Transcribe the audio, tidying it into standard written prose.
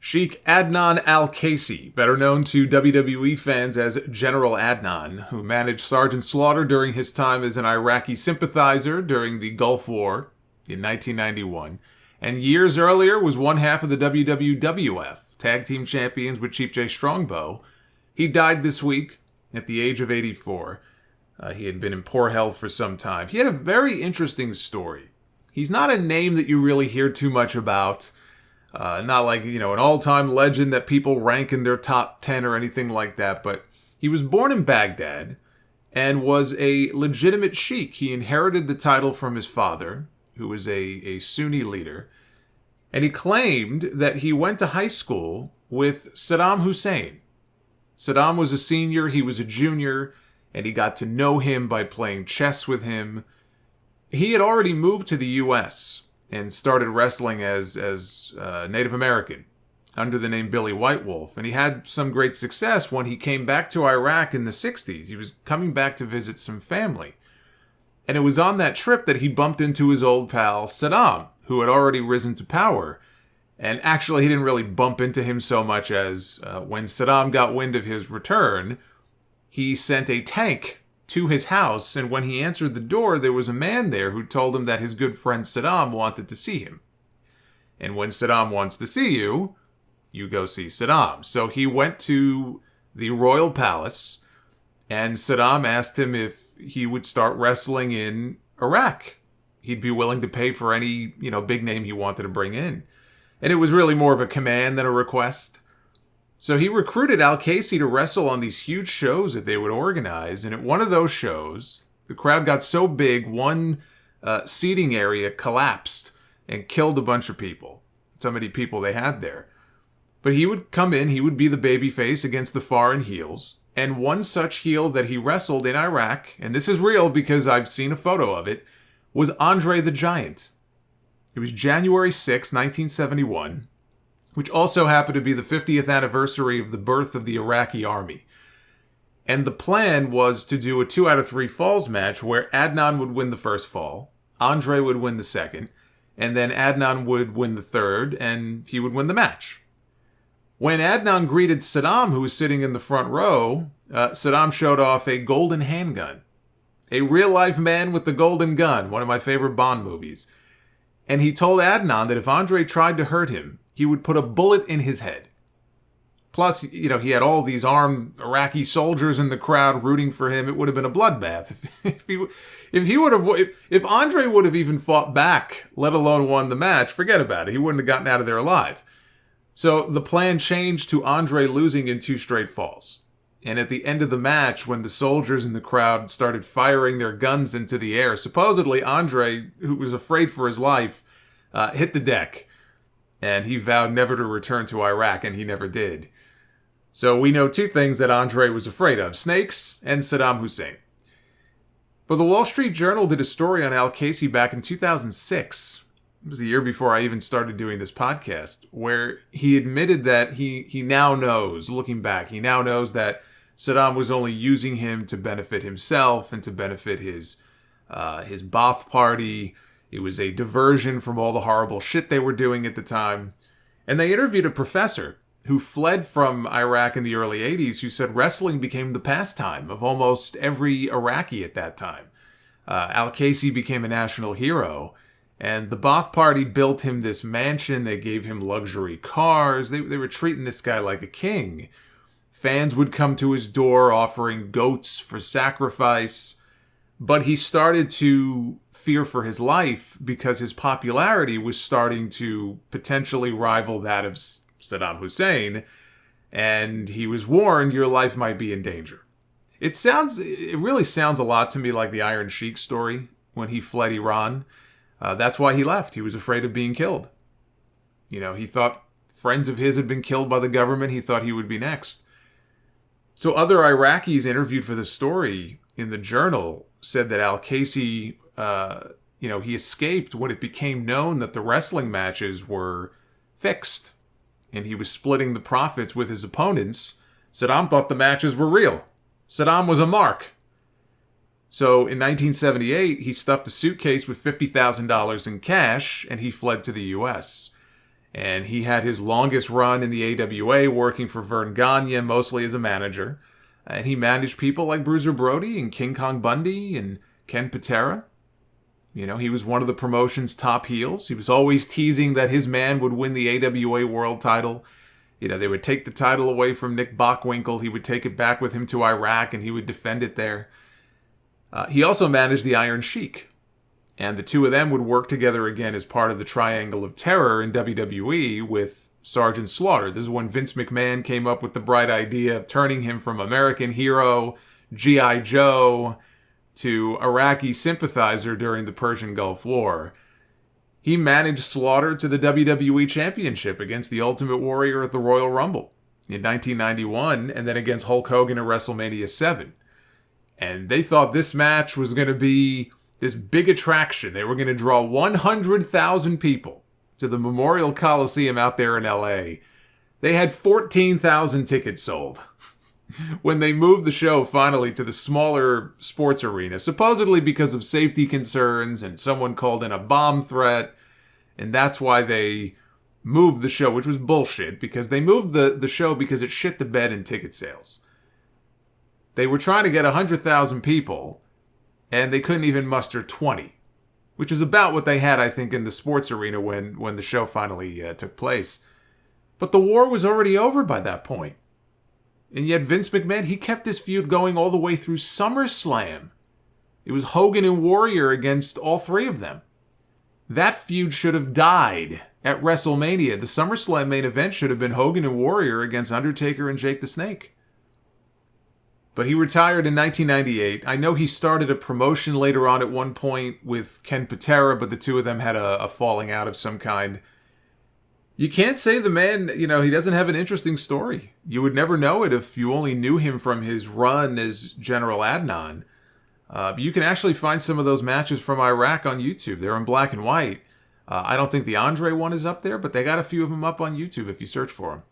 Sheik Adnan Al-Kaissie, better known to WWE fans as General Adnan, who managed Sergeant Slaughter during his time as an Iraqi sympathizer during the Gulf War in 1991, and years earlier was one half of the WWF, Tag Team Champions with Chief Jay Strongbow. He died this week at the age of 84. He had been in poor health for some time. He had a very interesting story. He's not a name that you really hear too much about. Not like, an all-time legend that people rank in their top 10 or anything like that, but he was born in Baghdad and was a legitimate sheik. He inherited the title from his father, who was a Sunni leader, and he claimed that he went to high school with Saddam Hussein. Saddam was a senior, he was a junior, and he got to know him by playing chess with him. He had already moved to the U.S., and started wrestling as Native American under the name Billy White Wolf. And he had some great success when he came back to Iraq in the 60s. He was coming back to visit some family. And it was on that trip that he bumped into his old pal Saddam, who had already risen to power. And actually, he didn't really bump into him so much as when Saddam got wind of his return, he sent a tank to his house, and when he answered the door, there was a man there who told him that his good friend Saddam wanted to see him. And when Saddam wants to see you, you go see Saddam. So he went to the royal palace, and Saddam asked him if he would start wrestling in Iraq. He'd be willing to pay for any, big name he wanted to bring in. And it was really more of a command than a request. So he recruited Al-Kaissie to wrestle on these huge shows that they would organize. And at one of those shows, the crowd got so big, one seating area collapsed and killed a bunch of people. So many people they had there. But he would come in, he would be the babyface against the foreign heels. And one such heel that he wrestled in Iraq, and this is real because I've seen a photo of it, was Andre the Giant. It was January 6, 1971. Which also happened to be the 50th anniversary of the birth of the Iraqi army. And the plan was to do a 2 out of 3 falls match where Adnan would win the first fall, Andre would win the second, and then Adnan would win the third, and he would win the match. When Adnan greeted Saddam, who was sitting in the front row, Saddam showed off a golden handgun. A real-life man with the golden gun, one of my favorite Bond movies. And he told Adnan that if Andre tried to hurt him, he would put a bullet in his head. Plus, he had all these armed Iraqi soldiers in the crowd rooting for him. It would have been a bloodbath. If Andre would have even fought back, let alone won the match, forget about it. He wouldn't have gotten out of there alive. So the plan changed to Andre losing in 2 straight falls. And at the end of the match, when the soldiers in the crowd started firing their guns into the air, supposedly Andre, who was afraid for his life, hit the deck. And he vowed never to return to Iraq, and he never did. So we know 2 things that Andre was afraid of: snakes and Saddam Hussein. But the Wall Street Journal did a story on Al-Kaissie back in 2006. It was a year before I even started doing this podcast, where he admitted that he now knows, looking back, he now knows that Saddam was only using him to benefit himself and to benefit his Ba'ath Party. It was a diversion from all the horrible shit they were doing at the time. And they interviewed a professor who fled from Iraq in the early 80s who said wrestling became the pastime of almost every Iraqi at that time. Al-Kaissie became a national hero. And the Ba'ath Party built him this mansion. They gave him luxury cars. They were treating this guy like a king. Fans would come to his door offering goats for sacrifice. But he started to fear for his life because his popularity was starting to potentially rival that of Saddam Hussein. And he was warned, your life might be in danger. It really sounds a lot to me like the Iron Sheik story when he fled Iran. That's why he left. He was afraid of being killed. He thought friends of his had been killed by the government. He thought he would be next. So other Iraqis interviewed for the story in the Journal said that Al-Kaissie, he escaped when it became known that the wrestling matches were fixed. And he was splitting the profits with his opponents. Saddam thought the matches were real. Saddam was a mark. So in 1978, he stuffed a suitcase with $50,000 in cash, and he fled to the U.S. And he had his longest run in the AWA, working for Vern Gagne, mostly as a manager. And he managed people like Bruiser Brody and King Kong Bundy and Ken Patera. You know, he was one of the promotion's top heels. He was always teasing that his man would win the AWA world title. You know, they would take the title away from Nick Bockwinkel. He would take it back with him to Iraq, and he would defend it there. He also managed the Iron Sheik. And the two of them would work together again as part of the Triangle of Terror in WWE with Sergeant Slaughter. This is when Vince McMahon came up with the bright idea of turning him from American hero, G.I. Joe, to Iraqi sympathizer during the Persian Gulf War. He managed Slaughter to the WWE Championship against the Ultimate Warrior at the Royal Rumble in 1991, and then against Hulk Hogan at WrestleMania 7. And they thought this match was going to be this big attraction. They were going to draw 100,000 people to the Memorial Coliseum out there in LA. They had 14,000 tickets sold when they moved the show finally to the smaller sports arena, supposedly because of safety concerns and someone called in a bomb threat. And that's why they moved the show, which was bullshit, because they moved the show because it shit the bed in ticket sales. They were trying to get 100,000 people, and they couldn't even muster 20, which is about what they had, I think, in the sports arena when the show finally took place. But the war was already over by that point. And yet Vince McMahon, he kept this feud going all the way through SummerSlam. It was Hogan and Warrior against all three of them. That feud should have died at WrestleMania. The SummerSlam main event should have been Hogan and Warrior against Undertaker and Jake the Snake. But he retired in 1998. I know he started a promotion later on at one point with Ken Patera, but the two of them had a falling out of some kind. You can't say the man, he doesn't have an interesting story. You would never know it if you only knew him from his run as General Adnan. You can actually find some of those matches from Iraq on YouTube. They're in black and white. I don't think the Andre one is up there, but they got a few of them up on YouTube if you search for them.